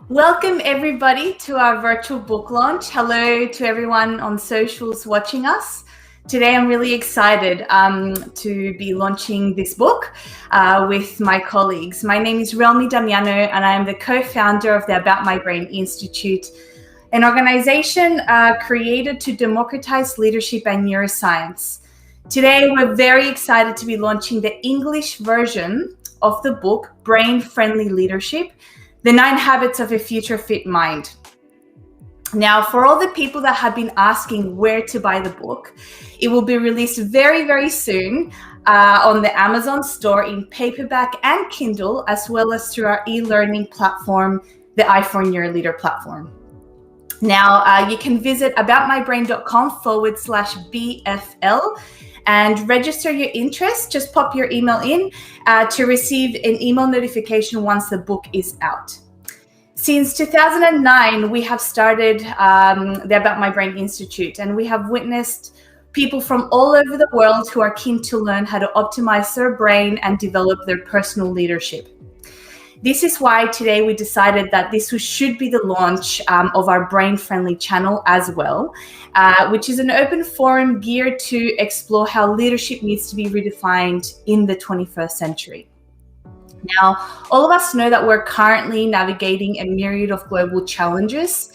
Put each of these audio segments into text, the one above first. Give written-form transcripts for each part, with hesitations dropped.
Welcome everybody to our virtual book launch. Hello to everyone on socials watching us. Today I'm really excited to be launching this book with my colleagues. My name is Damiano and I am the co-founder of the About My Brain Institute, an organization created to democratize leadership and neuroscience. Today we're very excited to be launching the English version of the book, Brain Friendly Leadership, The 9 Habits of a Future Fit Mind. Now, for all the people that have been asking where to buy the book, it will be released very, very soon on the Amazon store in paperback and Kindle, as well as through our e-learning platform, the i4 Neuroleader platform. Now, you can visit aboutmybrain.com/BFL and register your interest. Just pop your email in to receive an email notification once the book is out. Since 2009, we have started the About My Brain Institute, and we have witnessed people from all over the world who are keen to learn how to optimize their brain and develop their personal leadership. This is why today we decided that this should be the launch of our brain-friendly channel as well, which is an open forum geared to explore how leadership needs to be redefined in the 21st century. Now, all of us know that we're currently navigating a myriad of global challenges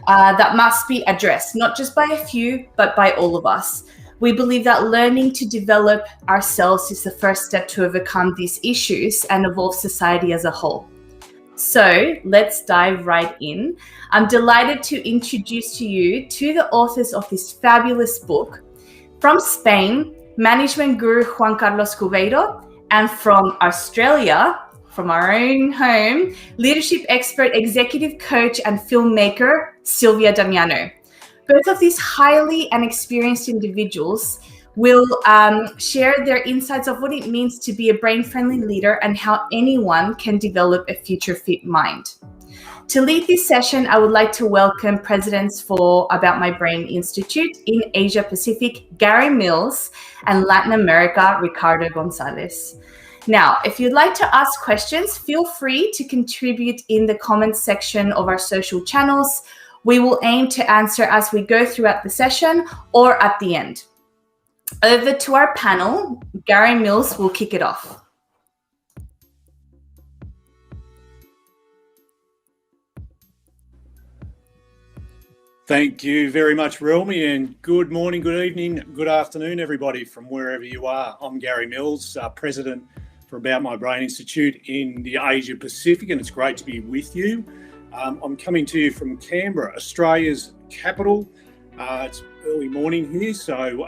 that must be addressed, not just by a few, but by all of us. We believe that learning to develop ourselves is the first step to overcome these issues and evolve society as a whole. So let's dive right in. I'm delighted to introduce to you the authors of this fabulous book. From Spain, management guru Juan Cubeiro, and from Australia, from our own home, leadership expert, executive coach, and filmmaker Silvia Damiano. Both of these highly and experienced individuals will share their insights of what it means to be a brain-friendly leader and how anyone can develop a future-fit mind. To lead this session, I would like to welcome presidents for About My Brain Institute in Asia Pacific, Garry Mills, and Latin America, Ricardo Gonzalez. Now, if you'd like to ask questions, feel free to contribute in the comments section of our social channels. We will aim to answer as we go throughout the session or at the end. Over to our panel, Garry Mills will kick it off. Thank you very much, Relmi, and good morning, good evening, good afternoon, everybody from wherever you are. I'm Garry Mills, President for About My Brain Institute in the Asia Pacific, and it's great to be with you. I'm coming to you from Canberra, Australia's capital. It's early morning here, so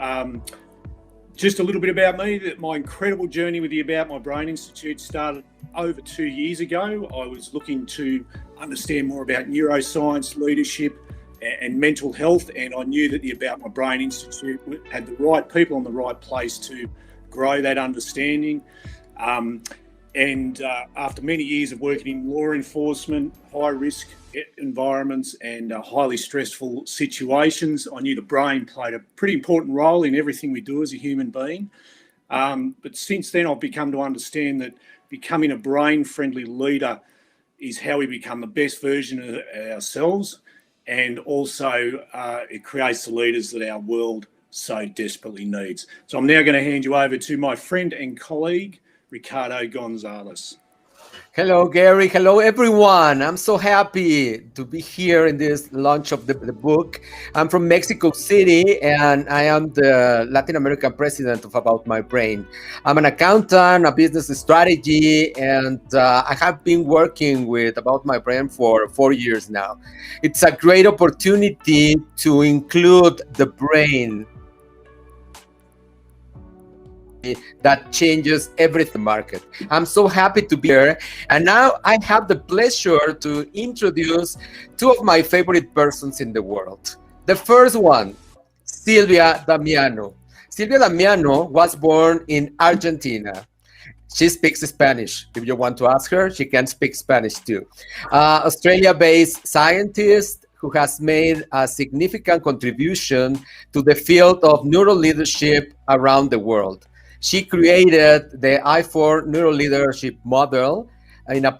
just a little bit about me. That my incredible journey with the About My Brain Institute started over 2 years ago. I was looking to understand more about neuroscience, leadership, and mental health, and I knew that the About My Brain Institute had the right people in the right place to grow that understanding. After many years of working in law enforcement, high-risk environments and highly stressful situations, I knew the brain played a pretty important role in everything we do as a human being. But since then, I've become to understand that becoming a brain-friendly leader is how we become the best version of ourselves, and also it creates the leaders that our world so desperately needs. So I'm now going to hand you over to my friend and colleague, Ricardo Gonzalez. Hello, Gary. Hello, everyone. I'm so happy to be here in this launch of the book. I'm from Mexico City, and I am the Latin American president of About My Brain. I'm an accountant, a business strategy, and I have been working with About My Brain for 4 years now. It's a great opportunity to include the brain that changes everything market. I'm so happy to be here, and now I have the pleasure to introduce two of my favorite persons in the world. The first one, Silvia Damiano. Silvia Damiano was born in Argentina. She speaks Spanish. If you want to ask her, she can speak Spanish too. Australia-based scientist who has made a significant contribution to the field of neuroleadership around the world. She created the i4 neuroleadership model in a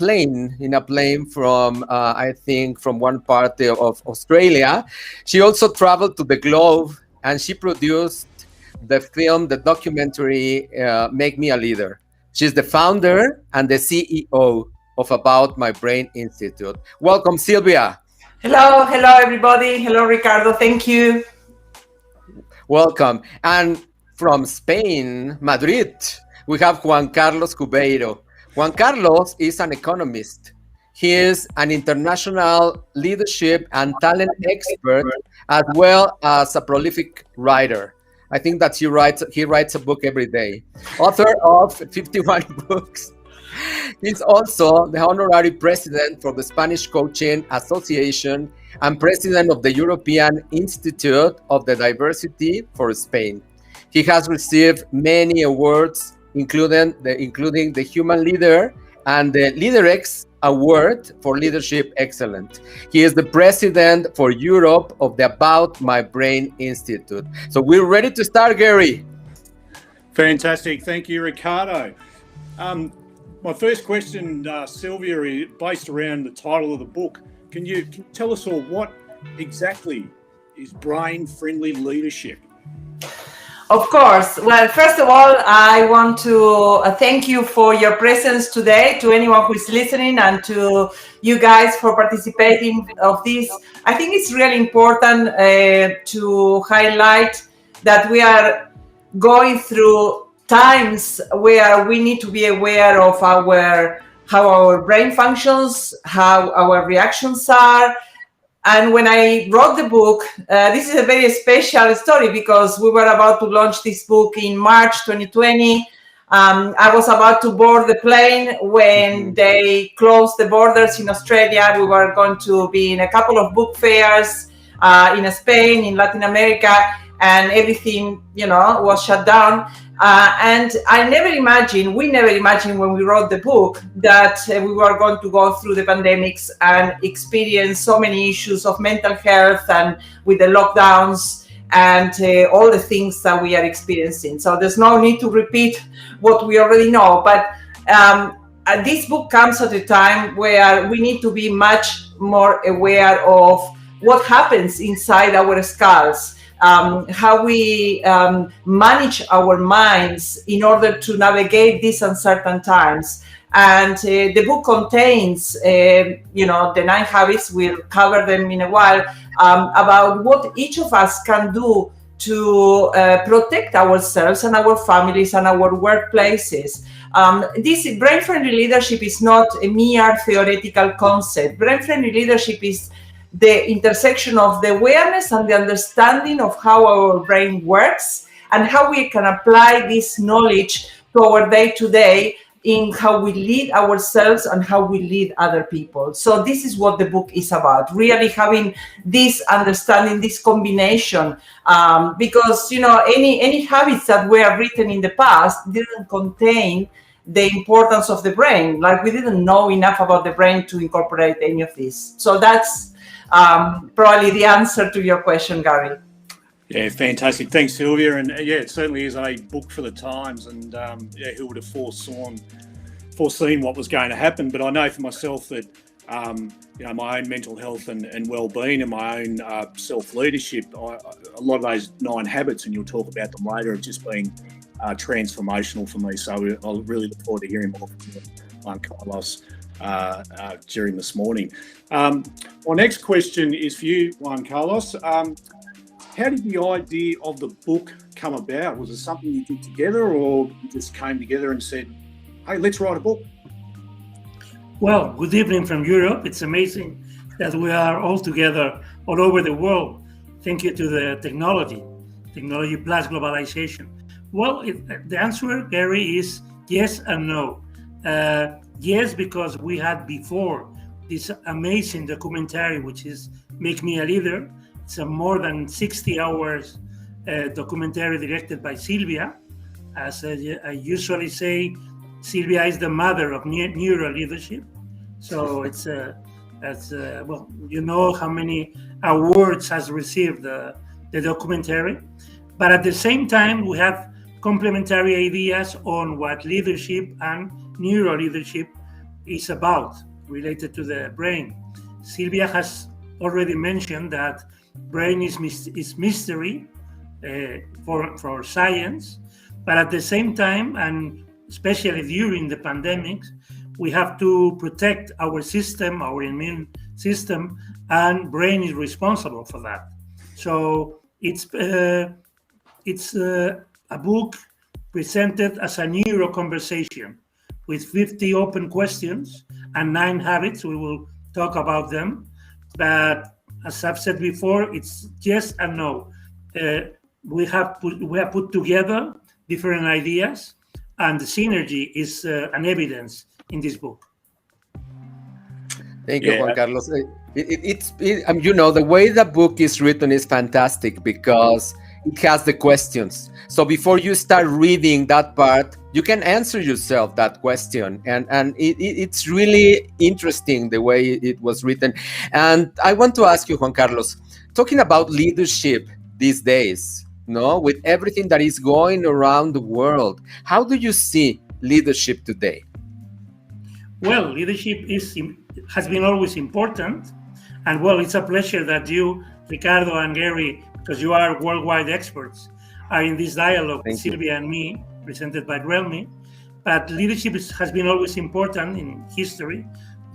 plane from I think from one part of Australia. She also traveled to the globe, and she produced the documentary Make Me a Leader. She's the founder and the CEO of About My Brain Institute. Welcome, Sylvia. Hello everybody. Hello, Ricardo. Thank you. Welcome. And from Spain, Madrid, we have Juan Carlos Cubeiro. Juan Carlos is an economist. He is an international leadership and talent expert, as well as a prolific writer. I think that he writes a book every day. Author of 51 books. He's also the honorary president for the Spanish Coaching Association and president of the European Institute of the Diversity for Spain. He has received many awards, including the Human Leader and the LeaderX Award for Leadership Excellence. He is the president for Europe of the About My Brain Institute. So we're ready to start, Gary. Fantastic. Thank you, Ricardo. My first question, Sylvia, is based around the title of the book. Can you tell us all what exactly is brain-friendly leadership? Of course. Well, first of all, I want to thank you for your presence today, to anyone who is listening, and to you guys for participating of this. I think it's really important to highlight that we are going through times where we need to be aware of how our brain functions, how our reactions are. And when I wrote the book, this is a very special story because we were about to launch this book in March 2020. I was about to board the plane when they closed the borders in Australia. We were going to be in a couple of book fairs in Spain, in Latin America, and everything, was shut down. And we never imagined when we wrote the book that we were going to go through the pandemics and experience so many issues of mental health and with the lockdowns and all the things that we are experiencing. So there's no need to repeat what we already know. But this book comes at a time where we need to be much more aware of what happens inside our skulls. How we manage our minds in order to navigate these uncertain times. And the book contains, the 9 habits, we'll cover them in a while, about what each of us can do to protect ourselves and our families and our workplaces. This brain-friendly leadership is not a mere theoretical concept. Brain-friendly leadership is the intersection of the awareness and the understanding of how our brain works and how we can apply this knowledge to our day-to-day in how we lead ourselves and how we lead other people. So this is what the book is about, really having this understanding, this combination, because, any habits that were written in the past didn't contain the importance of the brain. Like we didn't know enough about the brain to incorporate any of this. So that's probably the answer to your question, Gary. Yeah, fantastic. Thanks, Sylvia. And it certainly is a book for the times. And who would have foreseen what was going to happen? But I know for myself that my own mental health and well-being and my own self-leadership, a lot of those 9 habits, and you'll talk about them later, have just been transformational for me. So I'll really look forward to hearing more from you, Juan Carlos, during this morning. My next question is for you, Juan Carlos. How did the idea of the book come about? Was it something you did together, or you just came together and said, hey, let's write a book? Well, good evening from Europe. It's amazing that we are all together all over the world. Thank you to the technology plus globalization. Well, the answer, Gary, is yes and no. Yes, because we had before this amazing documentary, which is Make Me a Leader. It's a more than 60 hours documentary directed by Sylvia. As I usually say, Sylvia is the mother of neuroleadership. So it's you know how many awards has received the documentary. But at the same time, we have complementary ideas on what leadership and neuroleadership is about, related to the brain. Sylvia has already mentioned that brain is mystery for science, but at the same time, and especially during the pandemic, we have to protect our system, our immune system, and brain is responsible for that. So it's a book presented as a neuro conversation with 50 open questions and 9 habits. We will talk about them, but as I've said before, it's yes and no. We have put together different ideas, and the synergy is an evidence in this book. Thank you, Juan Carlos. The way the book is written is fantastic because it has the questions. So before you start reading that part, you can answer yourself that question. And it's really interesting the way it was written. And I want to ask you, Juan Carlos, talking about leadership these days, with everything that is going around the world, how do you see leadership today? Well, leadership has been always important. And well, it's a pleasure that you, Ricardo and Gary, because you are worldwide experts, are in this dialogue with Sylvia and me, presented by Relmi. But leadership has been always important in history,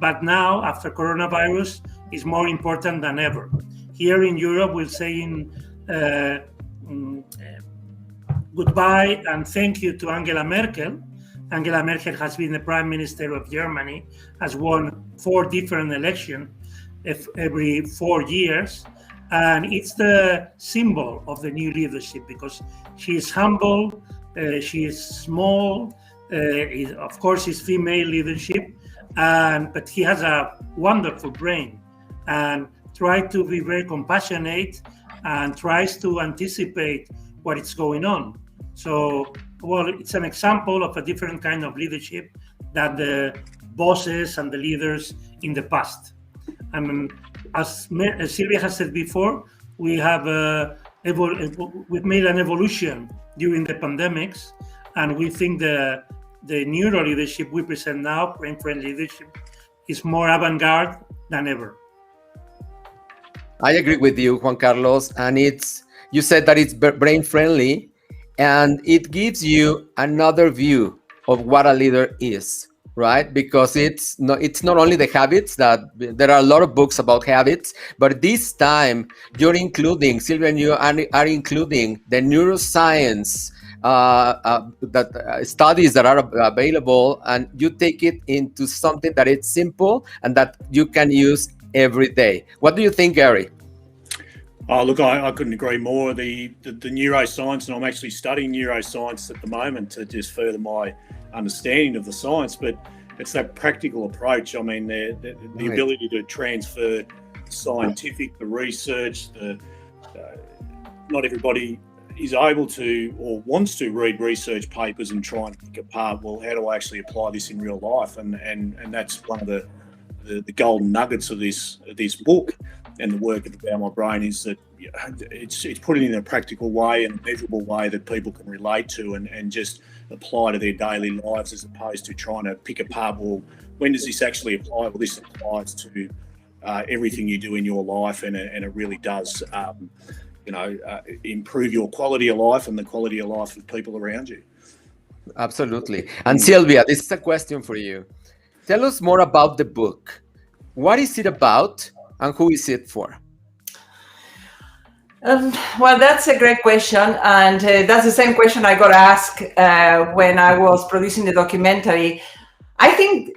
but now, after coronavirus, is more important than ever. Here in Europe, we're saying goodbye and thank you to Angela Merkel. Angela Merkel has been the Prime Minister of Germany, has won 4 different elections every 4 years. And it's the symbol of the new leadership because she is humble, she is small, of course it's female leadership, but he has a wonderful brain and tries to be very compassionate and tries to anticipate what is going on. So, well, it's an example of a different kind of leadership than the bosses and the leaders in the past. As Sylvia has said before, we have we've made an evolution during the pandemics, and we think the neuro leadership we present now, brain-friendly leadership, is more avant-garde than ever. I agree with you, Juan Carlos, and you said that it's brain-friendly, and it gives you another view of what a leader is. Right, because it's not only the habits, that there are a lot of books about habits, but this time you're including, Sylvia and you are including the neuroscience studies that are available, and you take it into something that it's simple and that you can use every day. What do you think, Gary? Oh, look, I couldn't agree more. The neuroscience, and I'm actually studying neuroscience at the moment to just further my understanding of the science, but it's that practical approach. I mean, the ability to transfer scientific, the research, not everybody is able to or wants to read research papers and try and pick apart, well, how do I actually apply this in real life? And that's one of the golden nuggets of this book and the work of About My Brain, is that it's put it in a practical way and a measurable way that people can relate to and just apply to their daily lives, as opposed to trying to pick apart, well, when does this actually apply? Well, this applies to everything you do in your life, and it really does improve your quality of life and the quality of life of people around you. Absolutely. And Sylvia, this is a question for you. Tell us more about the book. What is it about and who is it for? Well, that's a great question, and that's the same question I got asked when I was producing the documentary. I think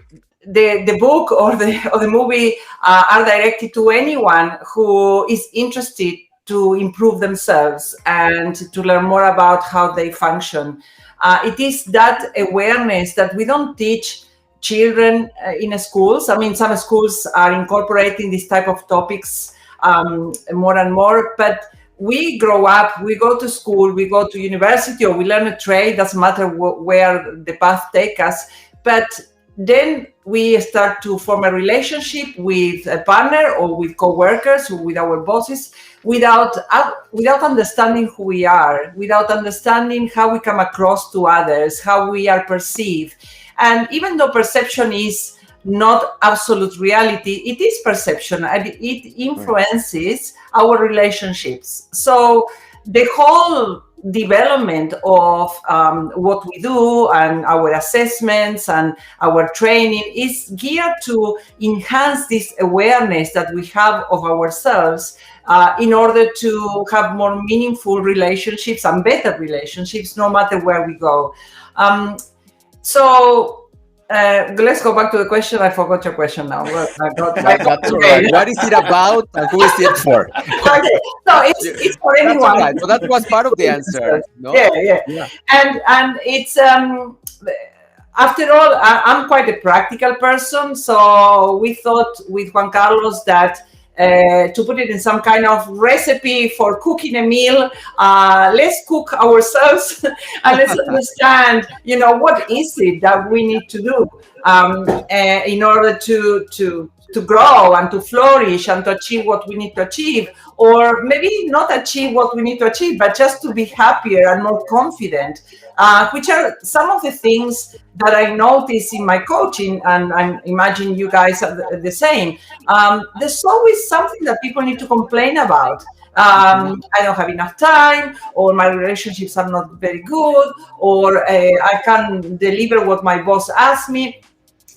the book or the movie are directed to anyone who is interested to improve themselves and to learn more about how they function. It is that awareness that we don't teach children in schools. I mean, some schools are incorporating this type of topics more and more, but we grow up, we go to school, we go to university, or we learn a trade, doesn't matter where the path takes us, but then we start to form a relationship with a partner or with co-workers or with our bosses without understanding who we are, without understanding how we come across to others, how we are perceived. And even though perception is not absolute reality. It is perception, and it influences our relationships. So the whole development of what we do and our assessments and our training is geared to enhance this awareness that we have of ourselves in order to have more meaningful relationships and better relationships no matter where we go. So let's go back to the question. I forgot your question now. That's all right. What is it about and who is it for? Okay. So it's for anyone. That's all right. So that was part of the answer. No? Yeah. And it's after all, I'm quite a practical person. So we thought with Juan Carlos that to put it in some kind of recipe for cooking a meal, let's cook ourselves and let's understand, what is it that we need to do in order to grow and to flourish and to achieve what we need to achieve, or maybe not achieve what we need to achieve, but just to be happier and more confident, which are some of the things that I notice in my coaching, and I imagine you guys are the same. There's always something that people need to complain about. I don't have enough time, or my relationships are not very good, or I can't deliver what my boss asked me.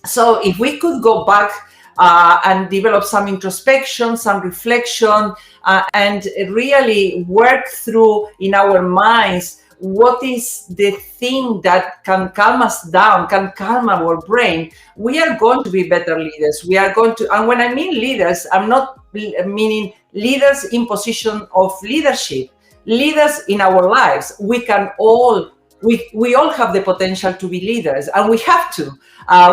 So if we could go back and develop some introspection, some reflection, and really work through in our minds what is the thing that can calm us down, can calm our brain, we are going to be better leaders. We are going to, and when I mean leaders, I'm not meaning leaders in position of leadership, leaders in our lives. We all have the potential to be leaders, and we have to.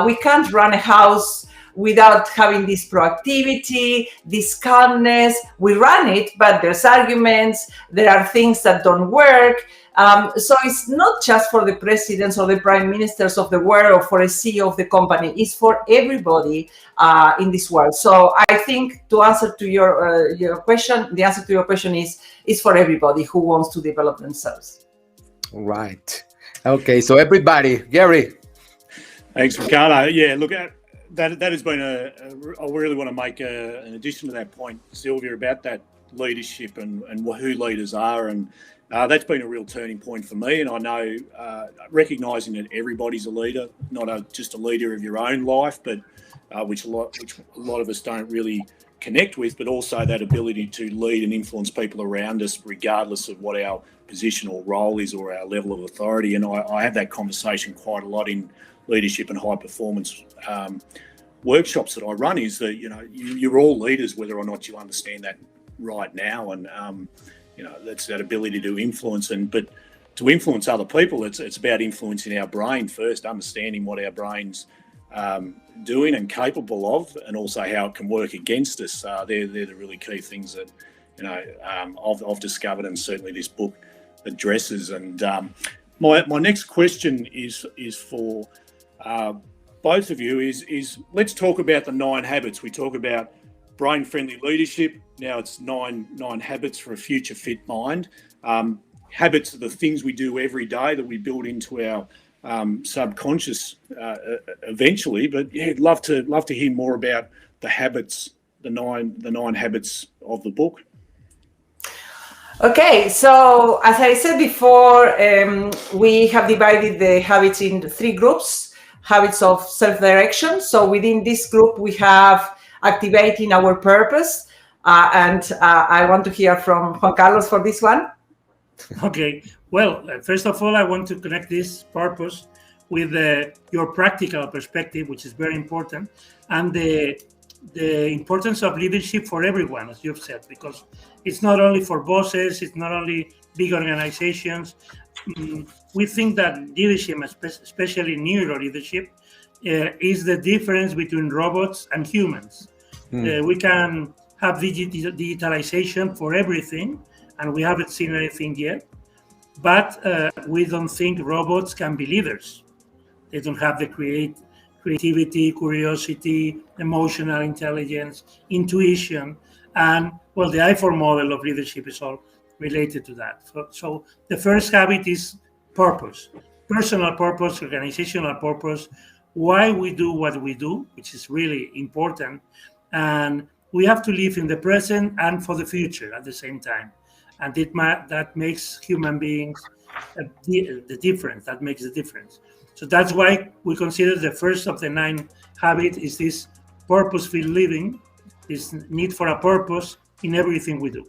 We can't run a house without having this proactivity, this calmness. We run it, but there's arguments, there are things that don't work. So it's not just for the presidents or the prime ministers of the world or for a CEO of the company, it's for everybody in this world. So I think to answer to your question, the answer to your question is for everybody who wants to develop themselves. Right. Okay, so everybody, Gary. Thanks, Ricardo. Yeah, look, that has been I really want to make an addition to that point, Sylvia, about that leadership and who leaders are. And that's been a real turning point for me. And I know recognising that everybody's a leader, not just a leader of your own life, but which a lot of us don't really connect with, but also that ability to lead and influence people around us, regardless of what our position or role is or our level of authority. And I have that conversation quite a lot in leadership and high performance workshops that I run, is that you're all leaders whether or not you understand that right now, and that's that ability to influence, but to influence other people, it's about influencing our brain first, understanding what our brain's doing and capable of, and also how it can work against us. They're the really key things that I've discovered, and certainly this book addresses. And my next question is for both of you, is let's talk about the 9 habits. We talk about brain-friendly leadership. Now it's nine habits for a future fit mind. Habits are the things we do every day that we build into our subconscious eventually. But yeah, I'd love to hear more about the habits, the nine habits of the book. Okay, so as I said before, we have divided the habits into 3 groups. Habits of self-direction. So within this group, we have activating our purpose. And I want to hear from Juan Carlos for this one. Okay. Well, first of all, I want to connect this purpose with your practical perspective, which is very important, and the importance of leadership for everyone, as you've said, because it's not only for bosses, it's not only big organizations. We think that leadership, especially neuro leadership, is the difference between robots and humans. We can have digitalization for everything, and we haven't seen anything yet. But we don't think robots can be leaders. They don't have the creativity, curiosity, emotional intelligence, intuition, and well, the I4 model of leadership is all related to that. So the first habit is purpose, personal purpose, organizational purpose, why we do what we do, which is really important. And we have to live in the present and for the future at the same time. And that makes human beings the difference. That makes the difference. So that's why we consider the first of the 9 habits is this purposeful living, this need for a purpose in everything we do.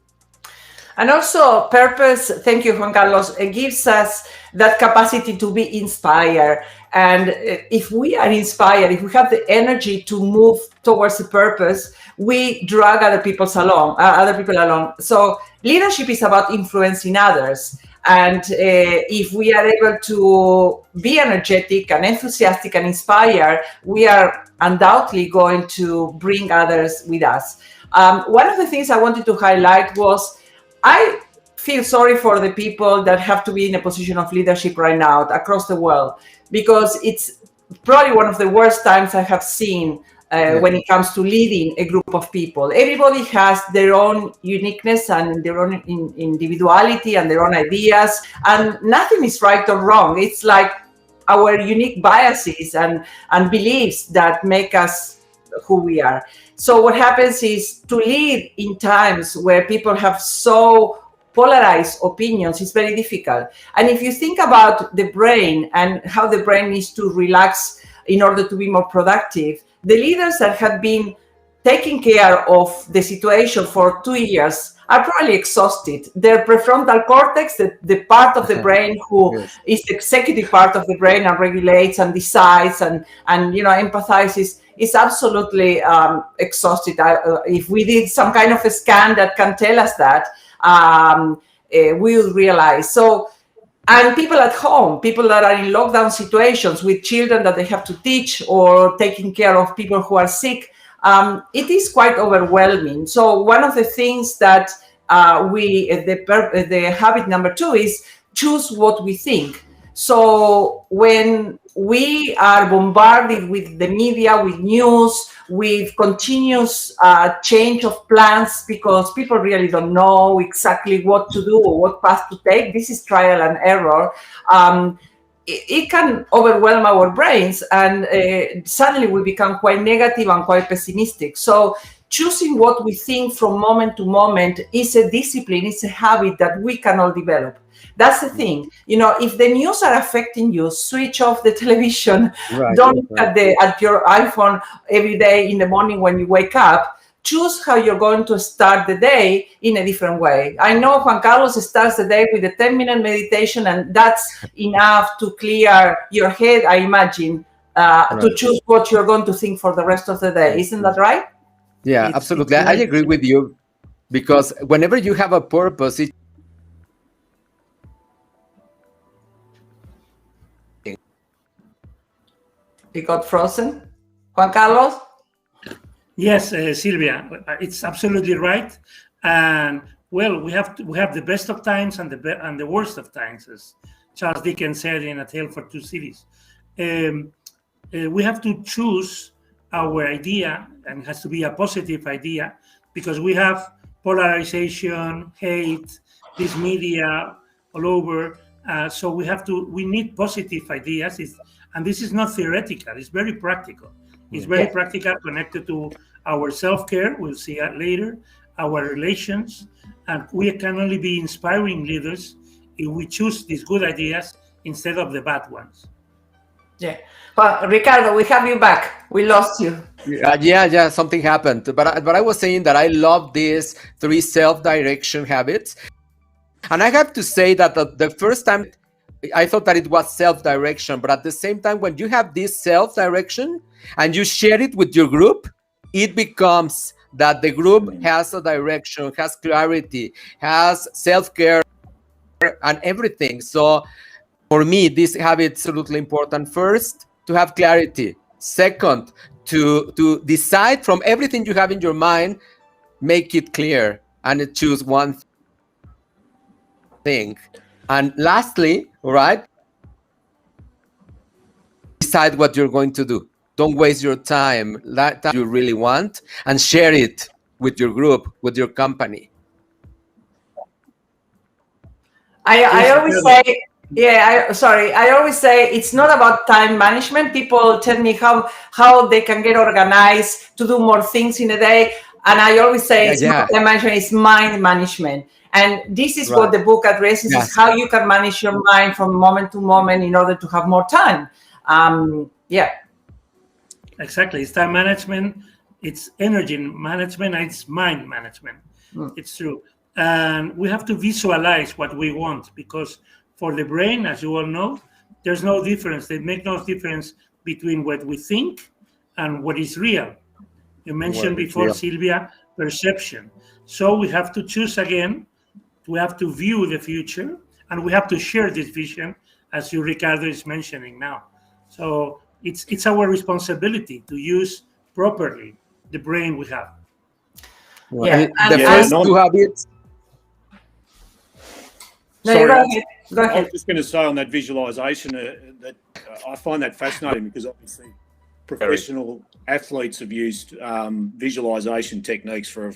And also purpose, thank you, Juan Carlos, it gives us that capacity to be inspired. And if we are inspired, if we have the energy to move towards a purpose, we drag other people along. So leadership is about influencing others. And if we are able to be energetic and enthusiastic and inspired, we are undoubtedly going to bring others with us. One of the things I wanted to highlight was I feel sorry for the people that have to be in a position of leadership right now across the world, because it's probably one of the worst times I have seen when it comes to leading a group of people. Everybody has their own uniqueness and their own individuality and their own ideas, and nothing is right or wrong. It's like our unique biases and beliefs that make us who we are. So what happens is, to lead in times where people have so polarized opinions is very difficult. And if you think about the brain and how the brain needs to relax in order to be more productive, the leaders that have been taking care of the situation for 2 years are probably exhausted. Their prefrontal cortex, the part of the brain who is the executive part of the brain and regulates and decides and empathizes, is absolutely exhausted. If we did some kind of a scan that can tell us that, we will realize. So, and people at home, people that are in lockdown situations with children that they have to teach or taking care of people who are sick, it is quite overwhelming. So one of the things that the habit number 2 is choose what we think. So when we are bombarded with the media, with news, with continuous change of plans, because people really don't know exactly what to do or what path to take, this is trial and error. It can overwhelm our brains, and suddenly we become quite negative and quite pessimistic. So choosing what we think from moment to moment is a discipline, it's a habit that we can all develop. That's the thing. If the news are affecting you, switch off the television. Don't look at your iPhone every day in the morning when you wake up. Choose how you're going to start the day in a different way. I know Juan Carlos starts the day with a 10-minute meditation, and that's enough to clear your head, I imagine, to choose what you're going to think for the rest of the day. Isn't that right? Yeah, absolutely. I agree with you, because whenever you have a purpose, It got frozen. Juan Carlos? Yes, Sylvia, it's absolutely right. And well, we have the best of times and the worst of times, as Charles Dickens said in A Tale for Two Cities. We have to choose our idea, and it has to be a positive idea, because we have polarization, hate, this media all over. So we need positive ideas. And this is not theoretical, it's very practical. It's very practical, connected to our self-care, we'll see that later, our relations, and we can only be inspiring leaders if we choose these good ideas instead of the bad ones. Yeah. Well, Ricardo, we have you back. We lost you. Yeah, something happened. But I was saying that I love these 3 self-direction habits. And I have to say that the first time I thought that it was self-direction, but at the same time, when you have this self-direction and you share it with your group, it becomes that the group has a direction, has clarity, has self-care and everything. So for me, this habit is absolutely important. First, to have clarity. Second, to decide from everything you have in your mind, make it clear and choose one thing. And lastly, right, decide what you're going to do. Don't waste your time that you really want, and share it with your group, with your company. I always say Yeah, I always say it's not about time management. People tell me how they can get organized to do more things in a day. And I always say it's not time management, it's mind management. And this is what the book addresses, is how you can manage your mind from moment to moment in order to have more time. Exactly. It's time management, it's energy management, and it's mind management. It's true. And we have to visualize what we want, because for the brain, as you all know, there's no difference. They make no difference between what we think and what is real. You mentioned before, Sylvia, perception. So we have to choose again. We have to view the future, and we have to share this vision, as you, Ricardo, is mentioning now. So it's our responsibility to use properly the brain we have. The first two habits. Sorry, go ahead. I was just going to say on that visualization that I find that fascinating, because obviously professional athletes have used visualization techniques for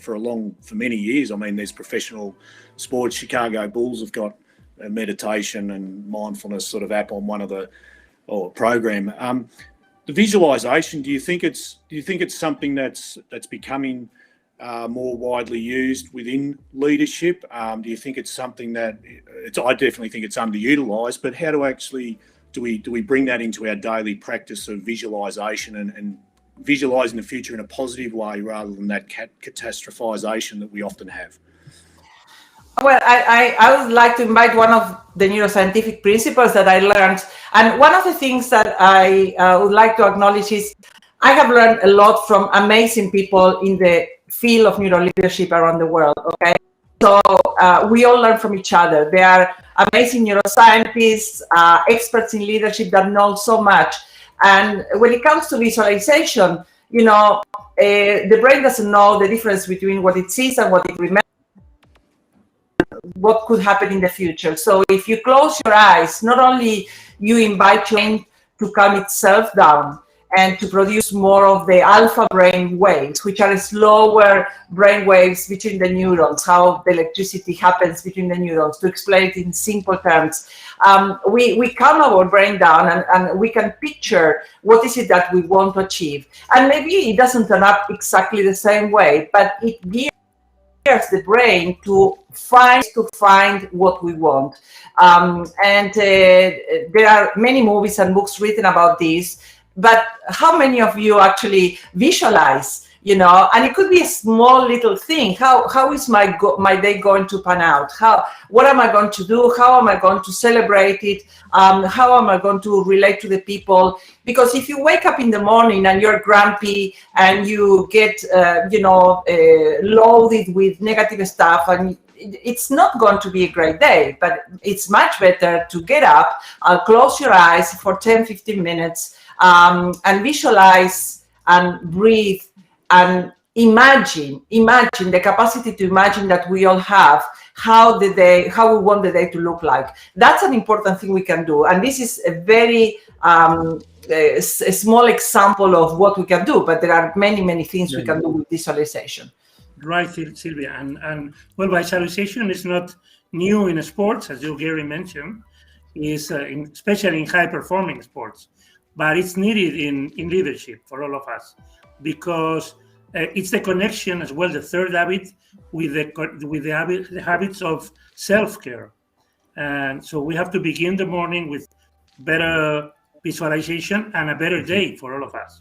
many years. I mean, there's professional sports. Chicago Bulls have got a meditation and mindfulness sort of app on one of the program. The visualization. Do you think it's something that's becoming more widely used within leadership? Do you think it's something that I definitely think it's underutilized, but how do we bring that into our daily practice of visualization and visualizing the future in a positive way rather than that catastrophization that we often have? Well, I would like to invite one of the neuroscientific principles that I learned. And one of the things that I would like to acknowledge is I have learned a lot from amazing people in the field of neuroleadership around the world, okay? So we all learn from each other. There are amazing neuroscientists, experts in leadership that know so much. And when it comes to visualization, the brain doesn't know the difference between what it sees and what it remembers, what could happen in the future. So if you close your eyes, not only you invite your brain to calm itself down and to produce more of the alpha brain waves, which are slower brain waves between the neurons, how the electricity happens between the neurons. To explain it in simple terms, we calm our brain down and we can picture what is it that we want to achieve. And maybe it doesn't turn up exactly the same way, but it gives the brain to find what we want. There are many movies and books written about this. But how many of you actually visualize, and it could be a small little thing. How is my day going to pan out? What am I going to do? How am I going to celebrate it? How am I going to relate to the people? Because if you wake up in the morning and you're grumpy and you get, loaded with negative stuff, and it's not going to be a great day, but it's much better to get up, close your eyes for 10, 15 minutes, and visualize and breathe and imagine the capacity to imagine that we all have, how we want the day to look like. That's an important thing we can do. And this is a very a small example of what we can do, but there are many, many things we can do with visualization. Right, Sylvia. And visualization is not new in sports, as you, Gary, mentioned, especially in high-performing sports. But it's needed in leadership for all of us, because it's the connection as well, the third habit, with the habits of self-care. And so we have to begin the morning with better visualization and a better day for all of us.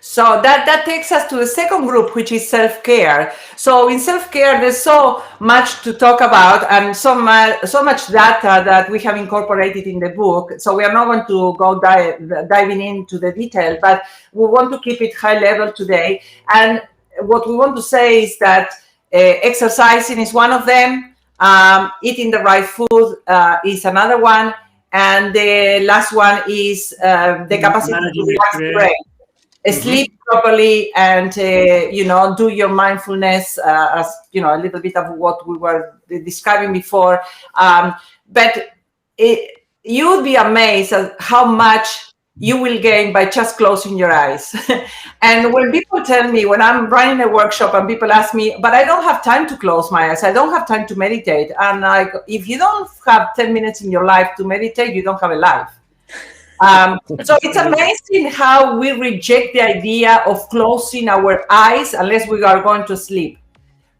So that takes us to the second group, which is self-care. So in self-care, there's so much to talk about and so much data that we have incorporated in the book. So we are not going to go diving into the detail, but we want to keep it high level today. And what we want to say is that exercising is one of them. Eating the right food is another one. And the last one is the capacity to relax the brain. Sleep properly and do your mindfulness, as a little bit of what we were describing before. But you would be amazed at how much you will gain by just closing your eyes. And when people tell me, when I'm running a workshop and people ask me, but I don't have time to close my eyes, I don't have time to meditate. And if you don't have 10 minutes in your life to meditate, you don't have a life. So it's amazing how we reject the idea of closing our eyes unless we are going to sleep.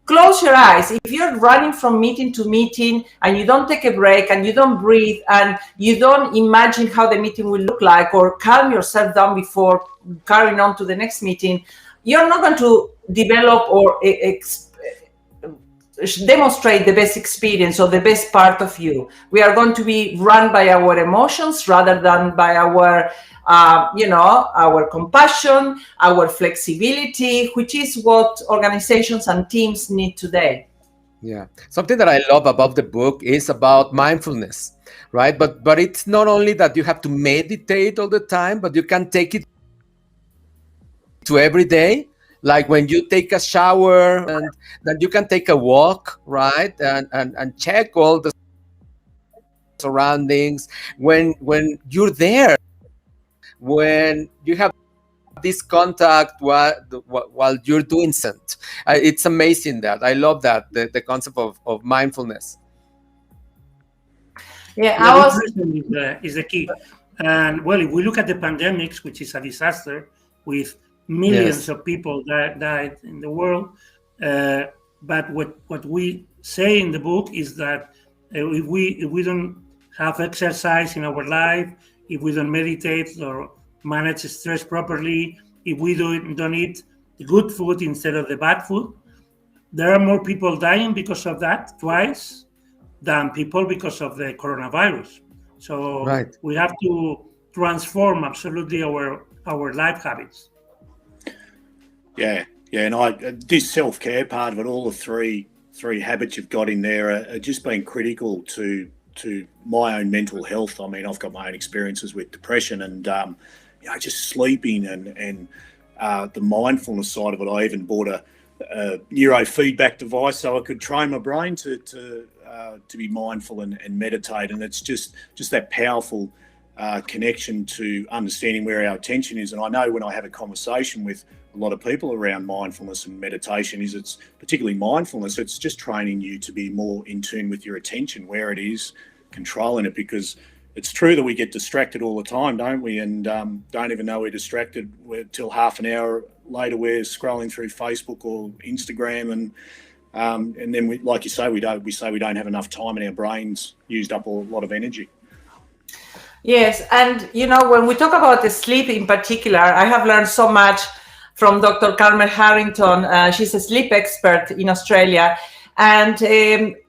Close your eyes. If you're running from meeting to meeting and you don't take a break and you don't breathe and you don't imagine how the meeting will look like or calm yourself down before carrying on to the next meeting, you're not going to develop or demonstrate the best experience or the best part of you. We are going to be run by our emotions rather than by our our compassion, our flexibility, which is what organizations and teams need today. Yeah, something that I love about the book is about mindfulness, right? But it's not only that you have to meditate all the time, but you can take it to every day. Like when you take a shower, and then you can take a walk, right? And check all the surroundings when you're there. When you have this contact while you're doing something. It's amazing that. I love that, the concept of mindfulness. Yeah, is the key. And well, if we look at the pandemics, which is a disaster with millions of people that died in the world, but what we say in the book is that if we don't have exercise in our life, if we don't meditate or manage stress properly, if we don't eat the good food instead of the bad food, there are more people dying because of that twice than people because of the coronavirus. So we have to transform absolutely our life habits. Yeah, and this self-care part of it, all the three habits you've got in there are just being critical to my own mental health. I mean, I've got my own experiences with depression and just sleeping and the mindfulness side of it. I even bought a neurofeedback device so I could train my brain to be mindful and meditate. And it's just that powerful connection to understanding where our attention is. And I know when I have a conversation with a lot of people around mindfulness and meditation, it's particularly mindfulness, it's just training you to be more in tune with your attention, where it is, controlling it, because it's true that we get distracted all the time, don't we? And don't even know we're distracted till half an hour later we're scrolling through Facebook or Instagram, and then we, like you say, we don't have enough time, and our brains used up a lot of energy. Yes, and when we talk about the sleep in particular, I have learned so much from Dr. Carmen Harrington. She's a sleep expert in Australia, and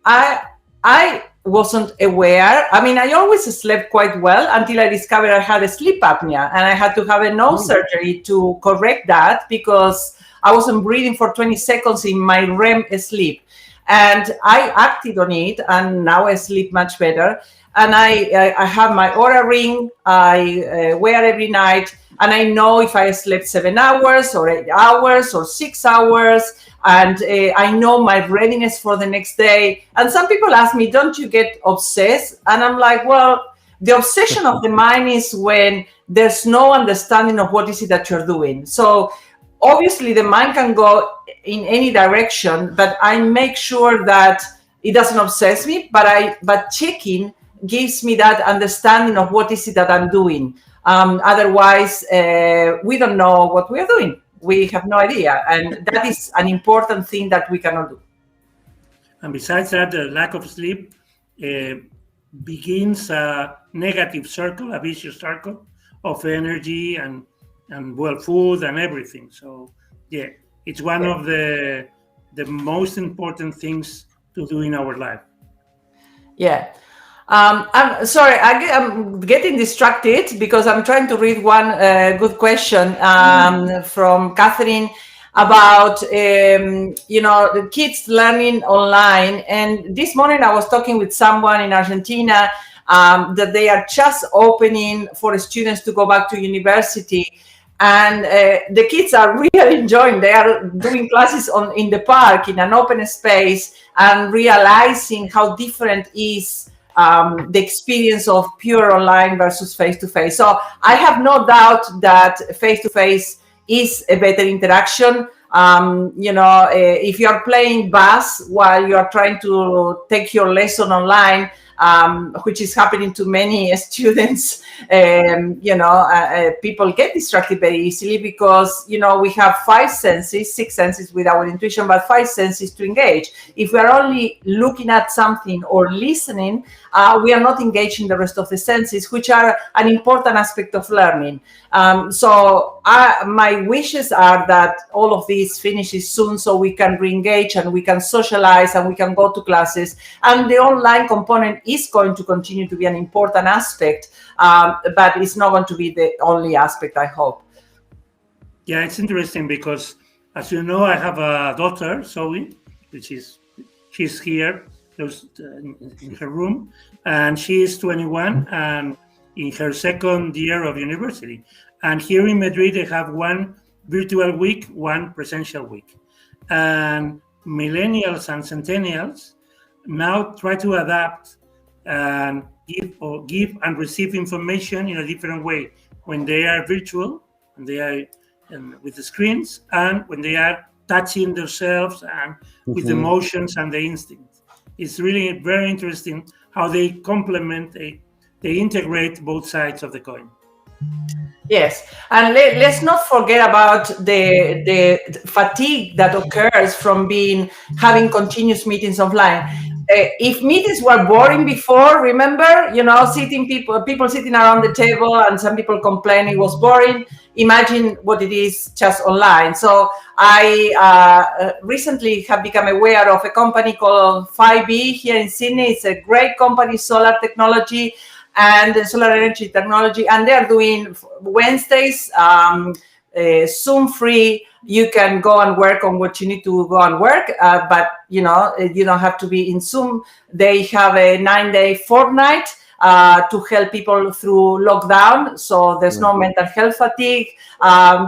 I wasn't aware. I mean, I always slept quite well until I discovered I had a sleep apnea, and I had to have a nose surgery to correct that because I wasn't breathing for 20 seconds in my REM sleep. And I acted on it, and now I sleep much better. And I have my Oura ring I wear every night, and I know if I slept 7 hours or 8 hours or 6 hours, and I know my readiness for the next day. And some people ask me, don't you get obsessed? And I'm like, well, the obsession of the mind is when there's no understanding of what is it that you're doing. So obviously the mind can go in any direction, but I make sure that it doesn't obsess me, but checking gives me that understanding of what is it that I'm doing. Otherwise, we don't know what we're doing. We have no idea. And that is an important thing that we cannot do. And besides that, the lack of sleep begins a negative circle, a vicious circle of energy and food and everything. So, yeah, it's one of the most important things to do in our life. Yeah. I'm sorry, I'm getting distracted because I'm trying to read one good question from Catherine about, the kids learning online. And this morning I was talking with someone in Argentina that they are just opening for students to go back to university. And the kids are really enjoying. They are doing classes in the park in an open space and realizing how different is the experience of pure online versus face-to-face. So I have no doubt that face-to-face is a better interaction. If you are playing bass while you are trying to take your lesson online, which is happening to many students, people get distracted very easily because, we have six senses with our intuition, but 5 senses to engage. If we are only looking at something or listening, we are not engaging the rest of the senses, which are an important aspect of learning. So my wishes are that all of this finishes soon so we can re-engage and we can socialize and we can go to classes. And the online component is going to continue to be an important aspect, but it's not going to be the only aspect, I hope. Yeah, it's interesting because, as you know, I have a daughter, Zoe, she's here in her room, and she is 21 and in her second year of university. And here in Madrid, they have one virtual week, one presential week. And millennials and centennials now try to adapt and give and receive information in a different way when they are virtual, and they are with the screens, and when they are touching themselves and with emotions and the instincts. It's really very interesting how they complement, they integrate both sides of the coin. Yes, and let's not forget about the fatigue that occurs from having continuous meetings offline. If meetings were boring before, remember, people sitting around the table and some people complain it was boring. Imagine what it is just online. So I recently have become aware of a company called 5B here in Sydney. It's a great company, solar technology and solar energy technology, and they're doing Wednesdays Zoom free. You can go and work on what you need to go and work, but you don't have to be in Zoom. They have a 9-day fortnight to help people through lockdown, so there's no mental health fatigue.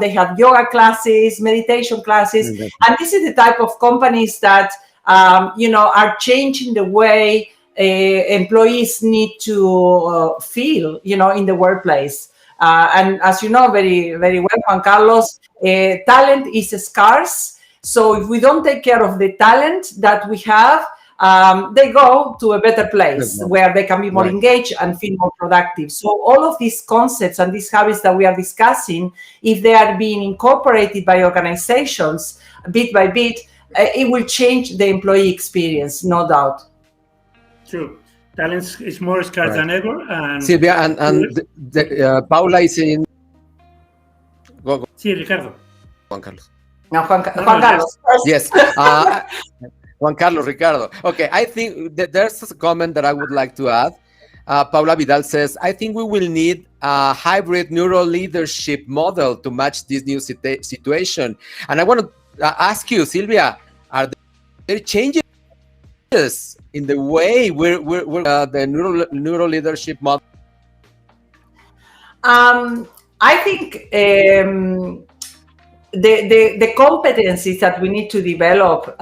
They have yoga classes, meditation classes, and this is the type of companies that are changing the way employees need to feel, in the workplace. And as you know very, very well, Juan Carlos, talent is scarce. So if we don't take care of the talent that we have, they go to a better place where they can be more engaged and feel more productive. So all of these concepts and these habits that we are discussing, if they are being incorporated by organizations bit by bit, it will change the employee experience, no doubt. True. Talent is more scarce than ever. And Sylvia and Paula is in. Go. Sí, Ricardo. Juan Carlos. No, Juan Carlos. Yes. Juan Carlos, Ricardo. Okay, I think that there's a comment that I would like to add. Paula Vidal says, I think we will need a hybrid neuroleadership model to match this new situation. And I want to ask you, Sylvia, are there changes in the way we're the neuroleadership model? I think the competencies that we need to develop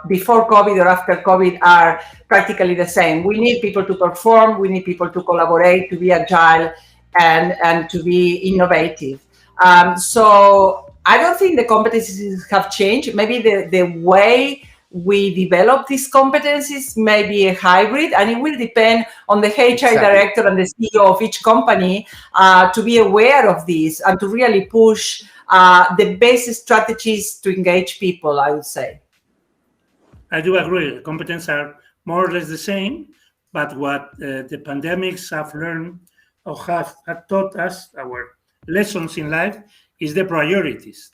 before COVID or after COVID are practically the same. We need people to perform, we need people to collaborate, to be agile, and to be innovative. So I don't think the competencies have changed. Maybe the way we develop these competencies may be a hybrid, and it will depend on the HR director and the CEO of each company to be aware of this and to really push the basic strategies to engage people, I would say. I do agree. The competencies are more or less the same, but what the pandemics have learned or have taught us, our lessons in life, is the priorities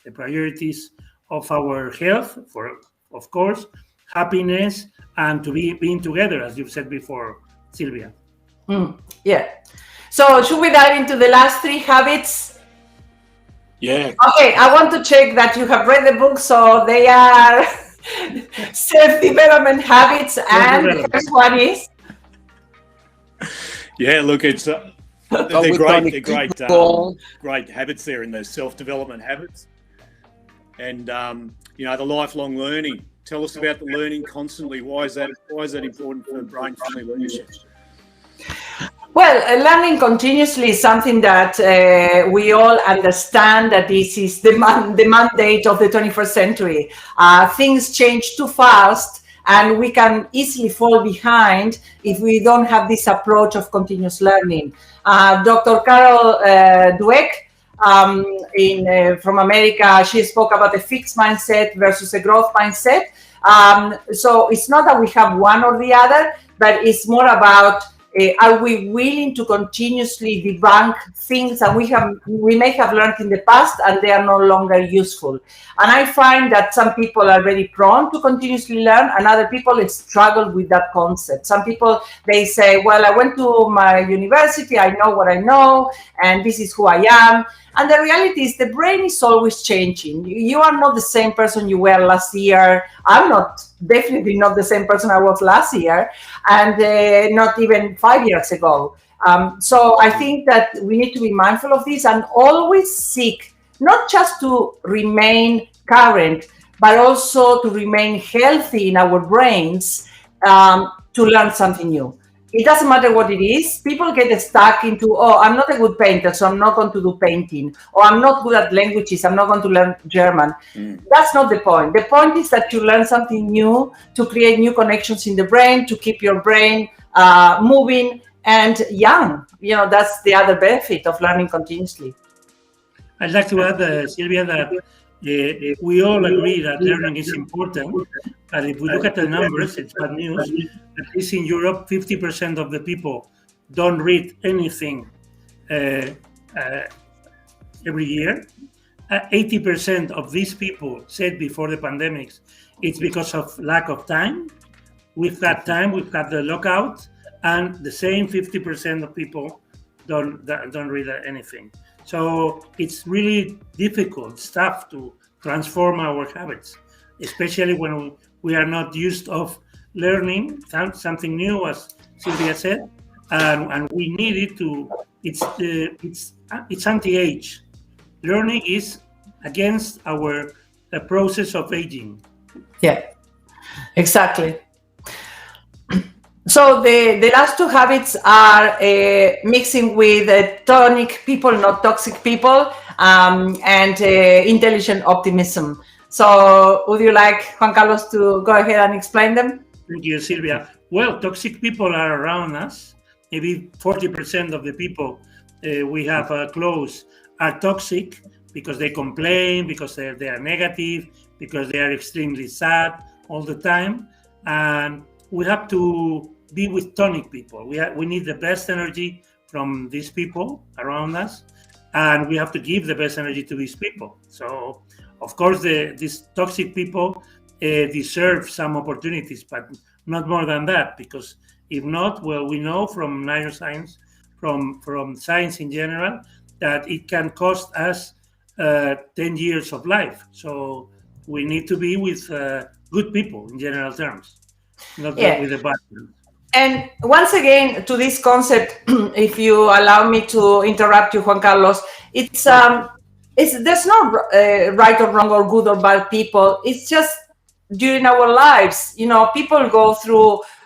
of our health, for, of course, happiness, and to being together, as you've said before, Sylvia. Yeah. So should we dive into the last 3 habits? Yeah. Okay, I want to check that you have read the book, so they are self-development habits, and the first one is? Yeah, look, it's they're great habits there in those self-development habits. And the lifelong learning. Tell us about the learning constantly. Why is that important for brain-friendly leadership? Well, learning continuously is something that we all understand that this is the mandate of the 21st century. Things change too fast, and we can easily fall behind if we don't have this approach of continuous learning. Dr. Carol Dweck from America, she spoke about a fixed mindset versus a growth mindset. So it's not that we have one or the other, but it's more about are we willing to continuously debunk things that we may have learned in the past and they are no longer useful? And I find that some people are very prone to continuously learn, and other people struggle with that concept. Some people, they say, well, I went to my university, I know what I know, and this is who I am. And the reality is the brain is always changing. You are not the same person you were last year. I'm definitely not the same person I was last year, and not even 5 years ago. So I think that we need to be mindful of this and always seek not just to remain current, but also to remain healthy in our brains, to learn something new. It doesn't matter what it is. People get stuck into, oh, I'm not a good painter, so I'm not going to do painting. Or I'm not good at languages, I'm not going to learn German. That's not the point. The point is that you learn something new to create new connections in the brain, to keep your brain moving and young. You know, that's the other benefit of learning continuously. I'd like to add, Sylvia, that we all agree that learning is important, but if we look at the numbers, it's bad news. At least in Europe, 50% of the people don't read anything every year. 80% of these people said before the pandemics, it's because of lack of time. We've had time, we've had the lockout, and the same 50% of people don't read anything. So it's really difficult stuff to transform our habits, especially when we are not used of learning something new, as Sylvia said, and we need it to. It's anti-age. Learning is against the process of aging. Yeah, exactly. So the last two habits are mixing with tonic people, not toxic people, and intelligent optimism. So would you like, Juan Carlos, to go ahead and explain them? Thank you, Sylvia. Well, toxic people are around us. Maybe 40% of the people we have close are toxic because they complain, because they are negative, because they are extremely sad all the time. And we have to be with tonic people. We need the best energy from these people around us, and we have to give the best energy to these people. So, of course, these toxic people deserve some opportunities, but not more than that, because if not, well, we know from neuroscience, from science in general, that it can cost us 10 years of life. So we need to be with good people in general terms, not with the bad ones. And once again, to this concept, if you allow me to interrupt you, Juan Carlos, there's no right or wrong or good or bad people. It's just during our lives, you know,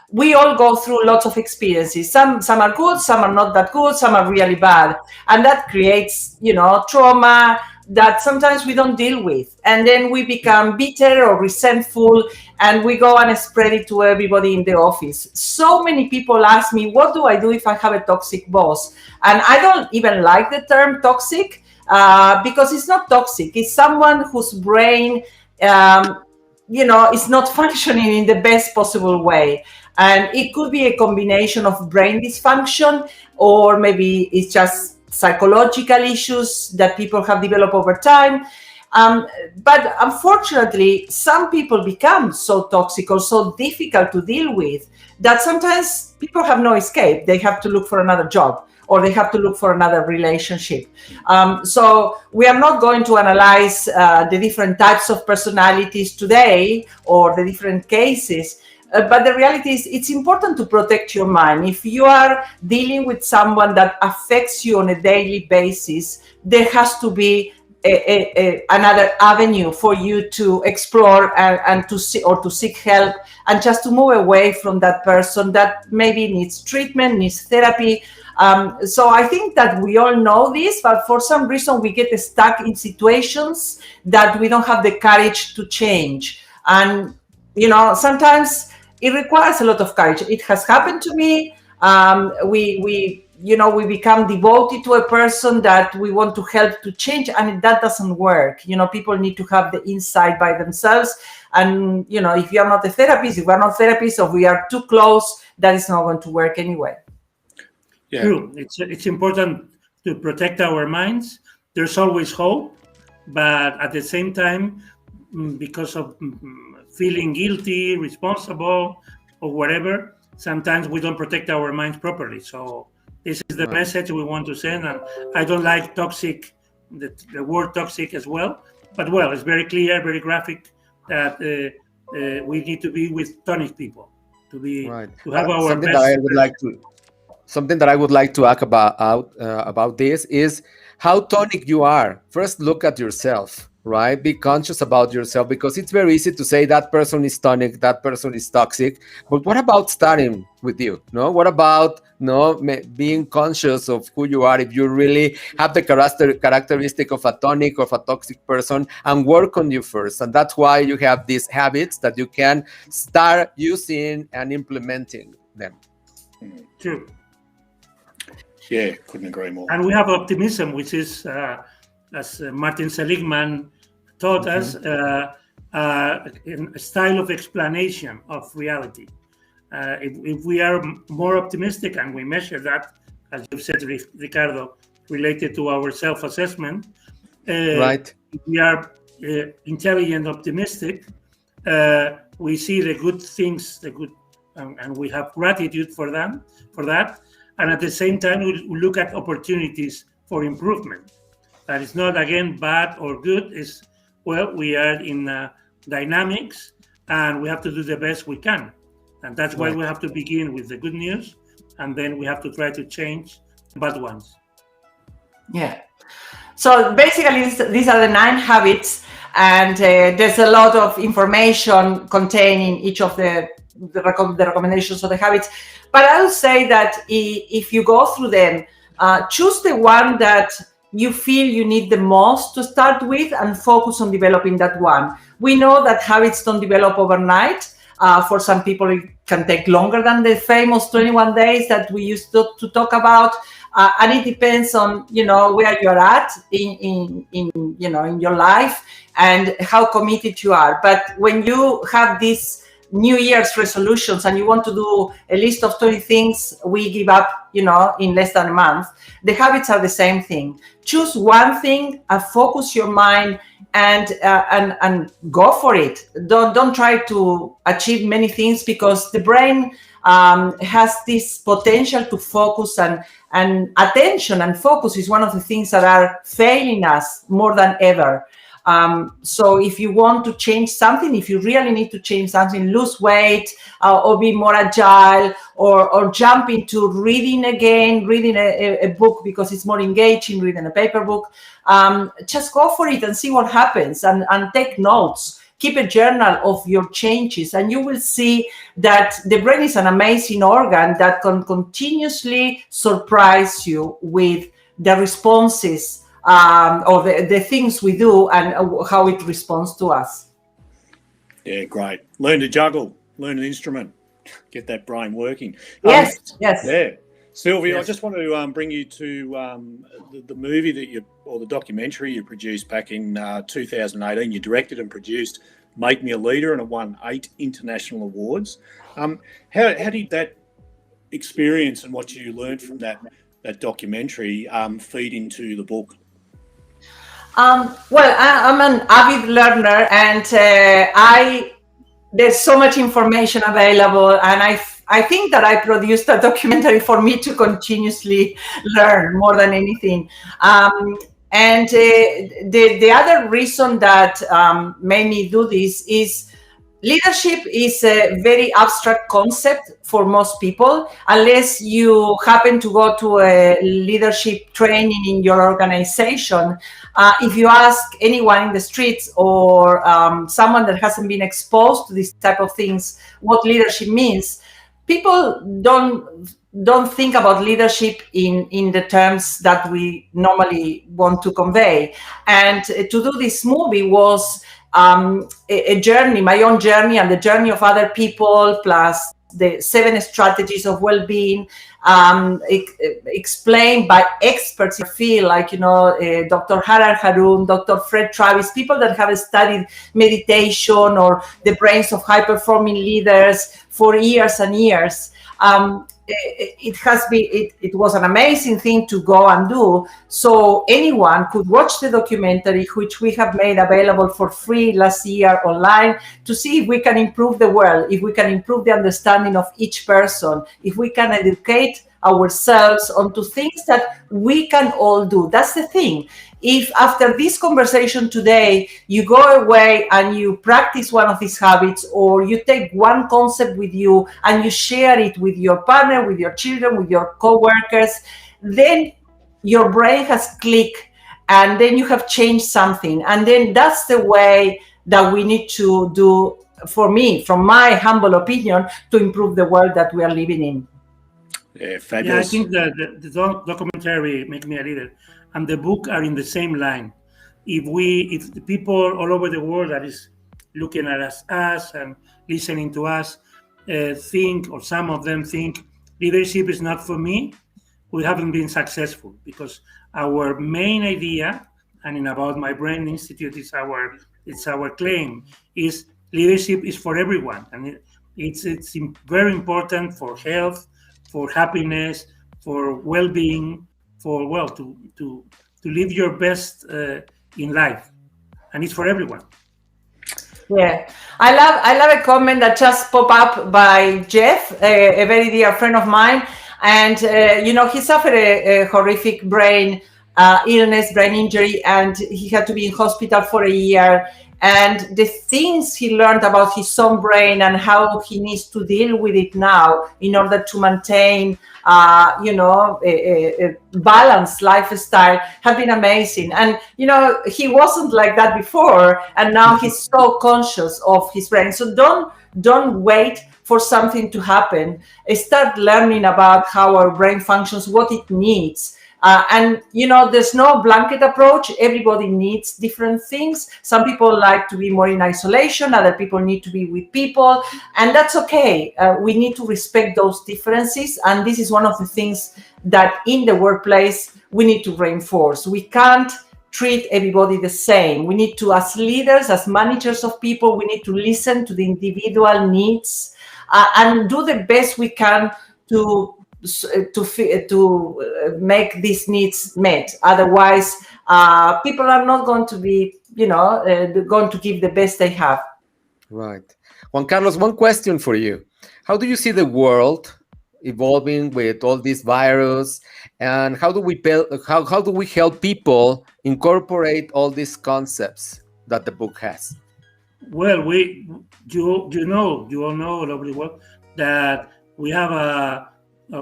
we all go through lots of experiences. Some are good, some are not that good, some are really bad. And that creates, you know, trauma that sometimes we don't deal with. And then we become bitter or resentful, and we go and spread it to everybody in the office. So many people ask me, what do I do if I have a toxic boss? And I don't even like the term toxic because it's not toxic. It's someone whose brain, is not functioning in the best possible way. And it could be a combination of brain dysfunction, or maybe it's just psychological issues that people have developed over time. But unfortunately, some people become so toxic or so difficult to deal with that sometimes people have no escape. They have to look for another job, or they have to look for another relationship. So we are not going to analyze the different types of personalities today, or the different cases. But the reality is, it's important to protect your mind. If you are dealing with someone that affects you on a daily basis, there has to be another avenue for you to explore and to see, or to seek help, and just to move away from that person that maybe needs treatment, needs therapy. So I think that we all know this, but for some reason we get stuck in situations that we don't have the courage to change. And, sometimes it requires a lot of courage. It has happened to me. We become devoted to a person that we want to help to change, and that doesn't work. People need to have the insight by themselves. And, if you are not a therapist, if we are not therapists, or we are too close, that is not going to work anyway. Yeah. True. It's important to protect our minds. There's always hope, but at the same time, because of feeling guilty, responsible, or whatever, sometimes we don't protect our minds properly. So this is the message we want to send. And I don't like toxic, the word toxic as well. But it's very clear, very graphic that we need to be with tonic people, to have our something best. Something that I would like to ask about this is how tonic you are. First, look at yourself, right? Be conscious about yourself, because it's very easy to say that person is tonic, that person is toxic. But what about starting with you? No, what about being conscious of who you are? If you really have the characteristic of a tonic or of a toxic person, and work on you first. And that's why you have these habits that you can start using and implementing them. True. Yeah, couldn't agree more. And we have optimism, which is, as Martin Seligman taught us, a style of explanation of reality. If we are more optimistic, and we measure that, as you've said, Ricardo, related to our self-assessment, right? If we are intelligent, optimistic, we see the good things, and we have gratitude for that. And at the same time, we look at opportunities for improvement. That is not, again, bad or good. We are in dynamics, and we have to do the best we can. And that's why we have to begin with the good news, and then we have to try to change the bad ones. Yeah. So basically, these are the 9 habits, and there's a lot of information containing each of the recommendations of the habits. But I would say that if you go through them, choose the one that you feel you need the most to start with, and focus on developing that one. We know that habits don't develop overnight. For some people, it can take longer than the famous 21 days that we used to talk about. And it depends on, where you're at in your life and how committed you are. But when you have these New Year's resolutions and you want to do a list of 20 things we give up, in less than a month, the habits are the same thing. Choose one thing, focus your mind, and go for it. Don't try to achieve many things, because the brain has this potential to focus, and attention and focus is one of the things that are failing us more than ever. So if you want to change something, if you really need to change something, lose weight, or be more agile, or jump into reading a book because it's more engaging, reading a paper book, just go for it and see what happens, and take notes. Keep a journal of your changes, and you will see that the brain is an amazing organ that can continuously surprise you with the responses or the things we do, and how it responds to us. Yeah, great. Learn to juggle, learn an instrument, get that brain working. Yes. Yeah. Sylvia, Yes. I just want to bring you to the movie or the documentary you produced back in 2018. You directed and produced Make Me a Leader, and it won 8 international awards. How did that experience and what you learned from that documentary feed into the book? I'm an avid learner, and there's so much information available, and I think that I produced a documentary for me to continuously learn more than anything. And the other reason that made me do this is leadership is a very abstract concept for most people, unless you happen to go to a leadership training in your organization. If you ask anyone in the streets, or someone that hasn't been exposed to this type of things, what leadership means, people don't don't think about leadership in the terms that we normally want to convey. And to do this movie was a journey, my own journey and the journey of other people, plus the 7 strategies of well-being, explained by experts in the field, like, Dr. Harar Haroon, Dr. Fred Travis, people that have studied meditation or the brains of high-performing leaders for years and years. It was an amazing thing to go and do. So anyone could watch the documentary, which we have made available for free last year online, to see if we can improve the world, if we can improve the understanding of each person, if we can educate ourselves onto things that we can all do. That's the thing. If after this conversation today, you go away and you practice one of these habits, or you take one concept with you and you share it with your partner, with your children, with your co-workers, then your brain has clicked, and then you have changed something. And then that's the way that we need to do, for me, from my humble opinion, to improve the world that we are living in. Yeah, fabulous. Yeah, I think that the documentary Make Me a Leader and the book are in the same line. If the people all over the world that is looking at us and listening to us think, or some of them think, leadership is not for me, we haven't been successful, because our main idea, and in About My Brain Institute, it's our claim, is leadership is for everyone, and it's very important for health, for happiness, for well-being, for to live your best in life, and it's for everyone. Yeah, I love a comment that just popped up by Jeff, a very dear friend of mine, and he suffered a horrific brain illness, brain injury, and he had to be in hospital for a year. And the things he learned about his own brain and how he needs to deal with it now in order to maintain, a balanced lifestyle have been amazing. And, he wasn't like that before, and now he's so conscious of his brain. So don't wait for something to happen. Start learning about how our brain functions, what it needs. And there's no blanket approach. Everybody needs different things. Some people like to be more in isolation. Other people need to be with people. And that's okay. We need to respect those differences. And this is one of the things that in the workplace, we need to reinforce. We can't treat everybody the same. We need to, as leaders, as managers of people, we need to listen to the individual needs and do the best we can to make these needs met. Otherwise, people are not going to be, going to give the best they have. Right. Juan Carlos, one question for you. How do you see the world evolving with all this virus, and how do we help people incorporate all these concepts that the book has? Well, you all know all over the world that we have a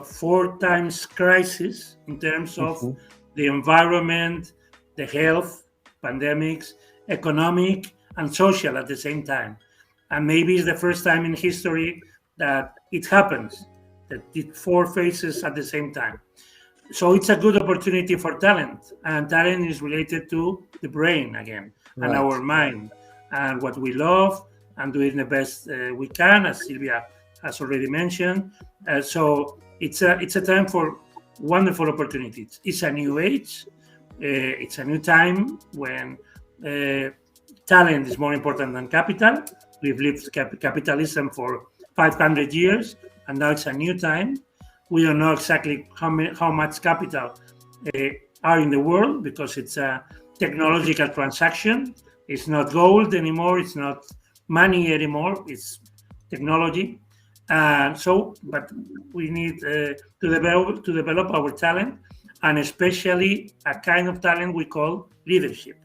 4 times crisis in terms of the environment, the health, pandemics, economic, and social at the same time. And maybe it's the first time in history that it happens, that it 4 phases at the same time. So it's a good opportunity for talent, and talent is related to the brain again, right, and our mind, and what we love, and doing the best we can, as Sylvia has already mentioned. So it's a time for wonderful opportunities. It's a new age. It's a new time when talent is more important than capital. We've lived capitalism for 500 years, and now it's a new time. We don't know exactly how much capital are in the world, because it's a technological transaction. It's not gold anymore. It's not money anymore. It's technology. But we need to develop our talent, and especially a kind of talent we call leadership.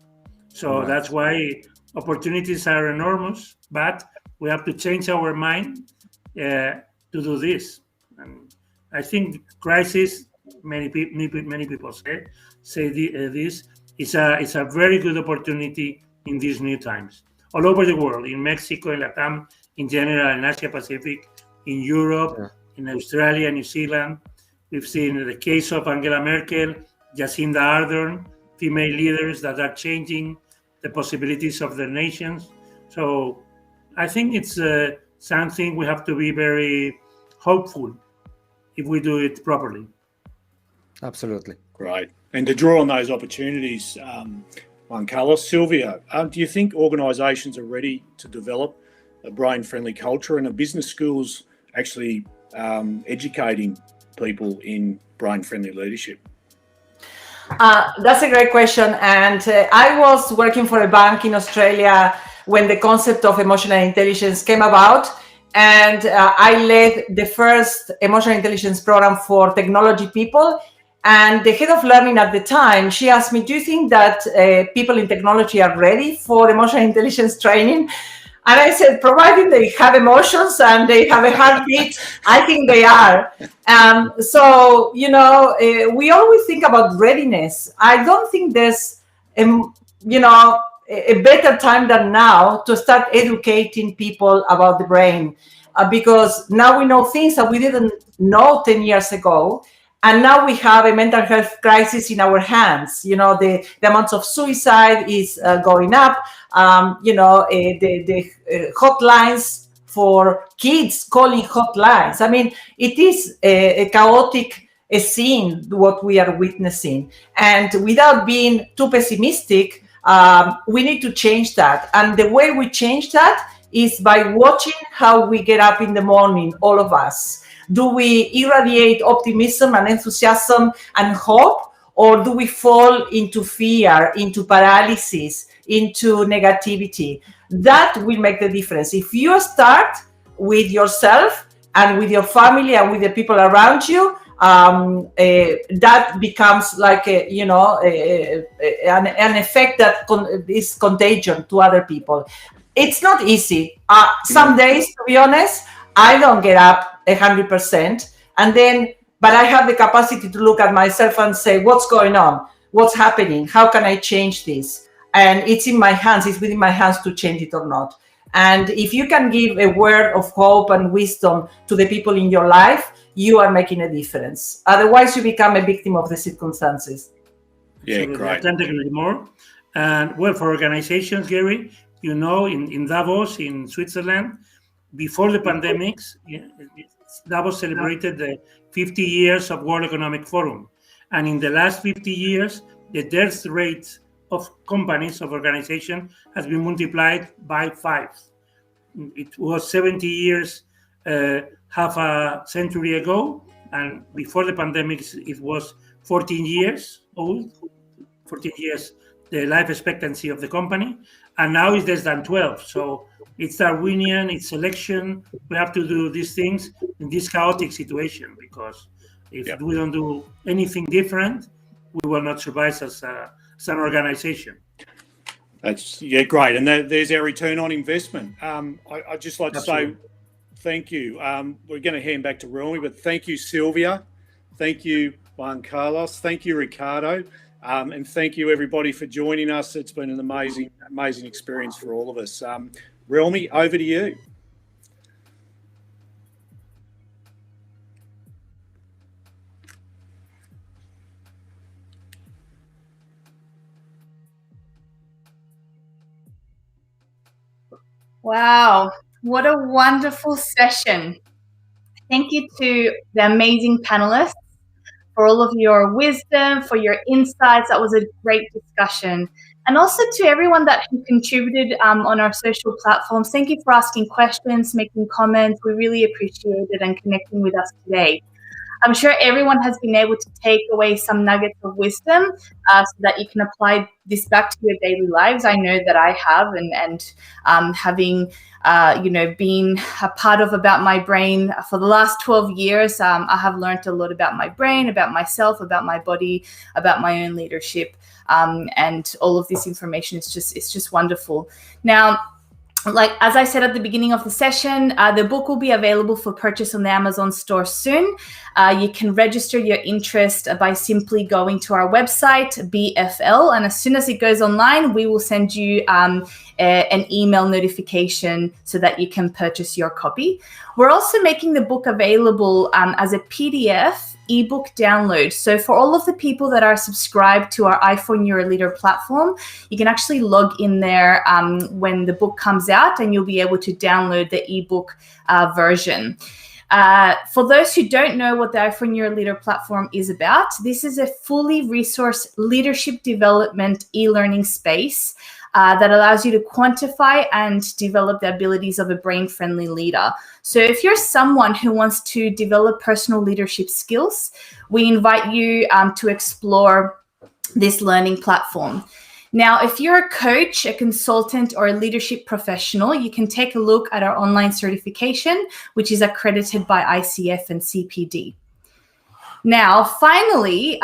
So that's why opportunities are enormous, but we have to change our mind to do this. And I think crisis, many people say this is a very good opportunity in these new times all over the world, in Mexico, in LATAM, in general, in Asia Pacific, in Europe, in Australia, New Zealand. We've seen the case of Angela Merkel, Jacinda Ardern, female leaders that are changing the possibilities of their nations. So I think it's something we have to be very hopeful if we do it properly. Absolutely. Great. And to draw on those opportunities, Juan Carlos, Sylvia, do you think organisations are ready to develop a brain-friendly culture, and are business schools actually educating people in brain-friendly leadership? That's a great question. And I was working for a bank in Australia when the concept of emotional intelligence came about. And I led the first emotional intelligence program for technology people. And the head of learning at the time, she asked me, do you think that people in technology are ready for emotional intelligence training? And I said, providing they have emotions and they have a heartbeat, I think they are. So, you know, we always think about readiness. I don't think there's, you know, a better time than now to start educating people about the brain, because now we know things that we didn't know 10 years ago. And now we have a mental health crisis in our hands. You know, the amount of suicide is going up. You know, the hotlines for kids, calling hotlines. I mean, it is a chaotic scene, what we are witnessing. And without being too pessimistic, we need to change that. And the way we change that is by watching how we get up in the morning, all of us. Do we irradiate optimism and enthusiasm and hope, or do we fall into fear, into paralysis, into negativity? That will make the difference. If you start with yourself and with your family and with the people around you, that becomes like a, you know, an effect that is contagion to other people. It's not easy. Some days, to be honest, I don't get up 100%, and then, but I have the capacity to look at myself and say, what's going on? What's happening? How can I change this? And it's in my hands. It's within my hands to change it or not. And if you can give a word of hope and wisdom to the people in your life, you are making a difference. Otherwise, you become a victim of the circumstances. Yeah, So great. I can't agree more. And well, for organizations, Gary, you know, in Davos, in Switzerland, before the pandemics, Davos celebrated the 50 years of World Economic Forum. And in the last 50 years, the death rate of companies, of organizations, has been multiplied by 5. It was 70 years, half a century ago. And before the pandemic, it was 14 years old, 14 years, the life expectancy of the company. And now it's less than 12. So it's Darwinian, it's selection. We have to do these things in this chaotic situation, because if we don't do anything different, we will not survive as an organization. That's great. And there's our return on investment. I'd just like to say thank you. We're going to hand back to Romy, but thank you, Sylvia. Thank you, Juan Carlos. Thank you, Ricardo. And thank you, everybody, for joining us. It's been an amazing experience for all of us. Romy, over to you. Wow, what a wonderful session. Thank you to the amazing panelists for all of your wisdom, for your insights. That was a great discussion. And also to everyone that contributed on our social platforms. Thank you for asking questions, making comments. We really appreciate it, and connecting with us today. I'm sure everyone has been able to take away some nuggets of wisdom so that you can apply this back to your daily lives. I know that I have, and having been a part of About My Brain for the last 12 years, I have learned a lot about my brain, about myself, about my body, about my own leadership, and all of this information is just wonderful. Now, like as I said at the beginning of the session, the book will be available for purchase on the Amazon store soon. You can register your interest by simply going to our website, BFL, and as soon as it goes online, we will send you an email notification so that you can purchase your copy. We're also making the book available as a PDF ebook download. So for all of the people that are subscribed to our iPhone Neuroleader platform, you can actually log in there when the book comes out, and you'll be able to download the ebook version. For those who don't know what the iPhone Neuroleader platform is about, this is a fully resourced leadership development e-learning space that allows you to quantify and develop the abilities of a brain-friendly leader. So if you're someone who wants to develop personal leadership skills, we invite you to explore this learning platform. Now, if you're a coach, a consultant, or a leadership professional, you can take a look at our online certification, which is accredited by ICF and CPD. Now, finally,